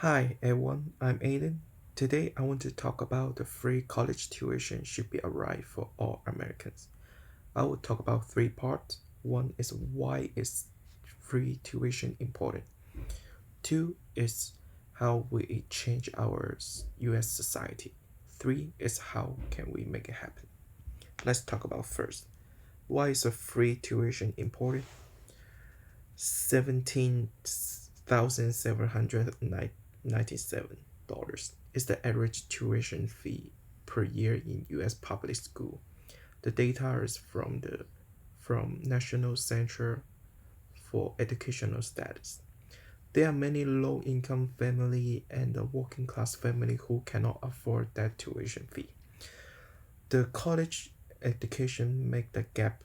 Hi everyone, I'm Aiden. Today I want to talk about the free college tuition should be a right for all Americans. I will talk about three parts. One is why is free tuition important. Two is how will it change our US society. Three is how can we make it happen. Let's talk about first. Why is a free tuition important? 17,797 dollars is the average tuition fee per year in US public school. The data is from National Center for Educational Status. There are many low-income family and working class family who cannot afford that tuition fee. The college education make the gap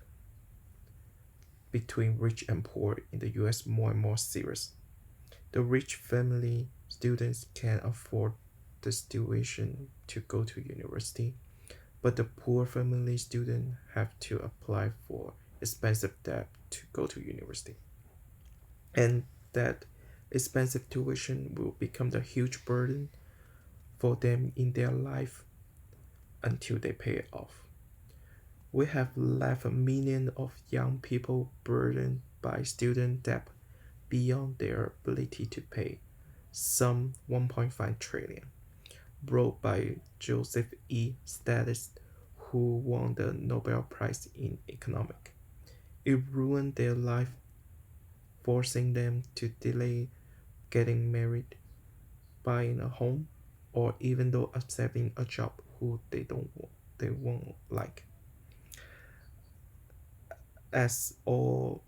between rich and poor in the US more and more serious. The rich family students can afford the tuition to go to university, but the poor family student have to apply for expensive debt to go to university. And that expensive tuition will become the huge burden for them in their life until they pay it off. We have left a million of young people burdened by student debt beyond their ability to pay, some 1.5 trillion, brought by Joseph E. Stiglitz, who won the Nobel Prize in Economics. It ruined their life, forcing them to delay getting married, buying a home, or even though accepting a job who they won't like, as all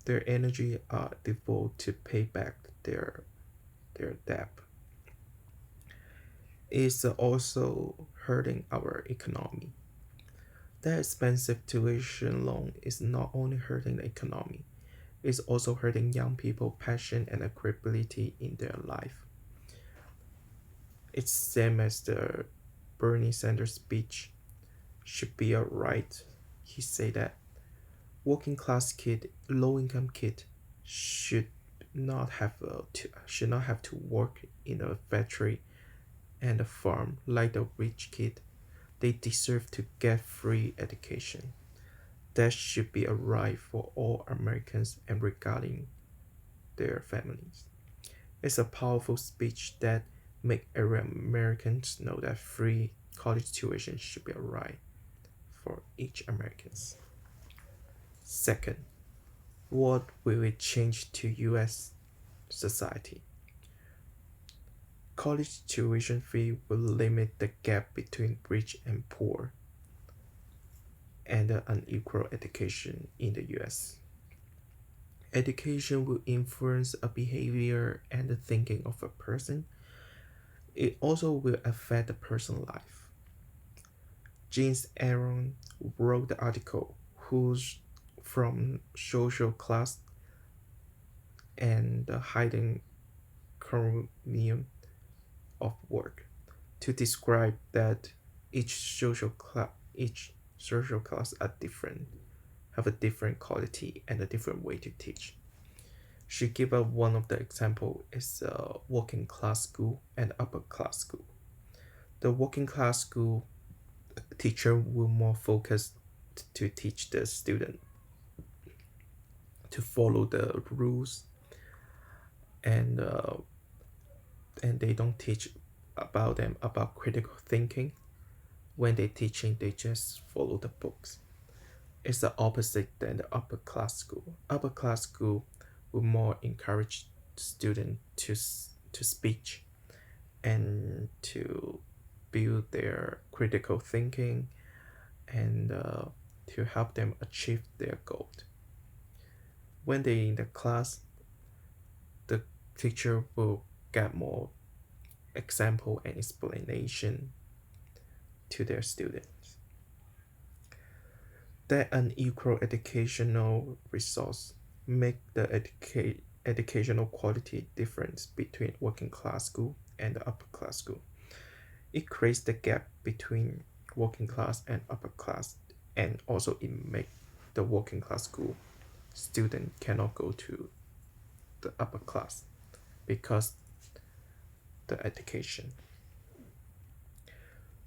their energy are devoted to pay back their debt. It's also hurting our economy. That expensive tuition loan is not only hurting the economy, it's also hurting young people's passion and credibility in their life. It's same as the Bernie Sanders speech should be a right. He said that working class kid, low income kid should should not have to work in a factory and a farm like the rich kid. They deserve to get free education. That should be a right for all Americans and regarding their families. It's a powerful speech that make every American know that free college tuition should be a right for each Americans. Second, what will it change to US society? College tuition fee will limit the gap between rich and poor and the unequal education in the US. Education will influence a behavior and the thinking of a person. It also will affect the person's life. James Aaron wrote the article who's from social class and the hidden chromium of work to describe that each social class are different, have a different quality and a different way to teach. She gave us one of the example is a working class school and upper class school. The working class school teacher will more focus to teach the student to follow the rules and uh, and they don't teach about them about critical thinking. When they teaching, they just follow the books. It's the opposite than the upper class school. Upper class school will more encourage students to speak and to build their critical thinking and to help them achieve their goal. When they in the class, the teacher will get more example and explanation to their students. That unequal educational resource make the educational quality difference between working class school and the upper class school. It creates the gap between working class and upper class, and also it make the working class school student cannot go to the upper class because the education.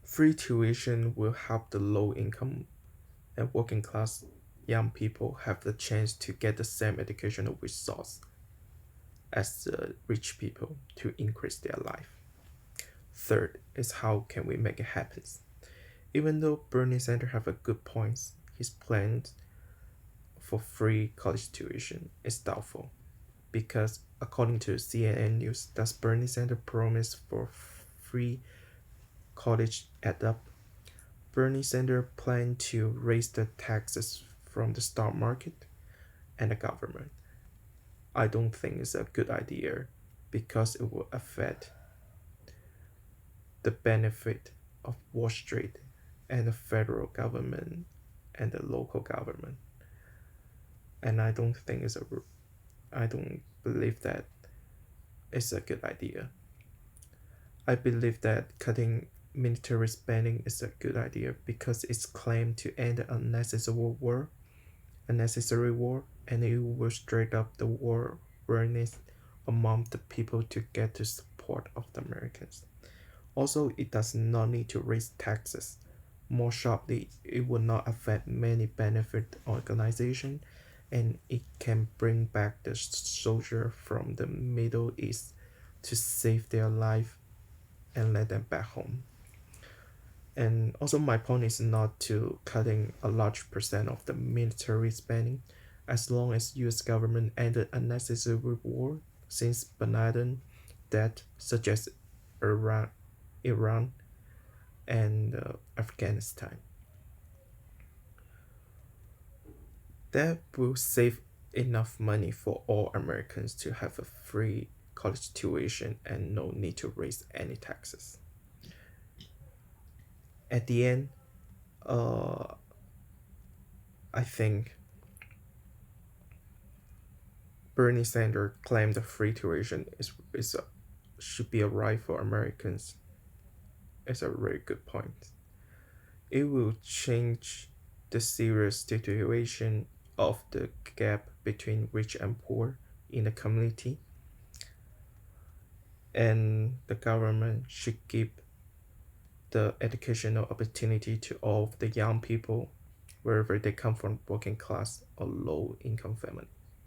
Free tuition will help the low income and working class young people have the chance to get the same educational resource as the rich people to increase their life. Third is how can we make it happen? Even though Bernie Sanders have a good points, his plan for free college tuition is doubtful because according to CNN News, does Bernie Sanders promise for free college add up? Bernie Sanders plan to raise the taxes from the stock market and the government. I don't think it's a good idea because it will affect the benefit of Wall Street and the federal government and the local government. And I don't believe that it's a good idea. I believe that cutting military spending is a good idea because it's claimed to end an unnecessary war, and it will straight up the war awareness among the people to get the support of the Americans. Also, it does not need to raise taxes more sharply. It will not affect many benefit organizations, and it can bring back the soldier from the Middle East to save their life and let them back home. And also my point is not to cutting a large percent of the military spending as long as US government ended unnecessary war since Bin Laden that such as Iran and Afghanistan. That will save enough money for all Americans to have a free college tuition and no need to raise any taxes. At the end, uh, I think Bernie Sanders claimed the free tuition should be a right for Americans. It's a very good point. It will change the serious situation of the gap between rich and poor in the community, and the government should give the educational opportunity to all of the young people wherever they come from, working class or low income family.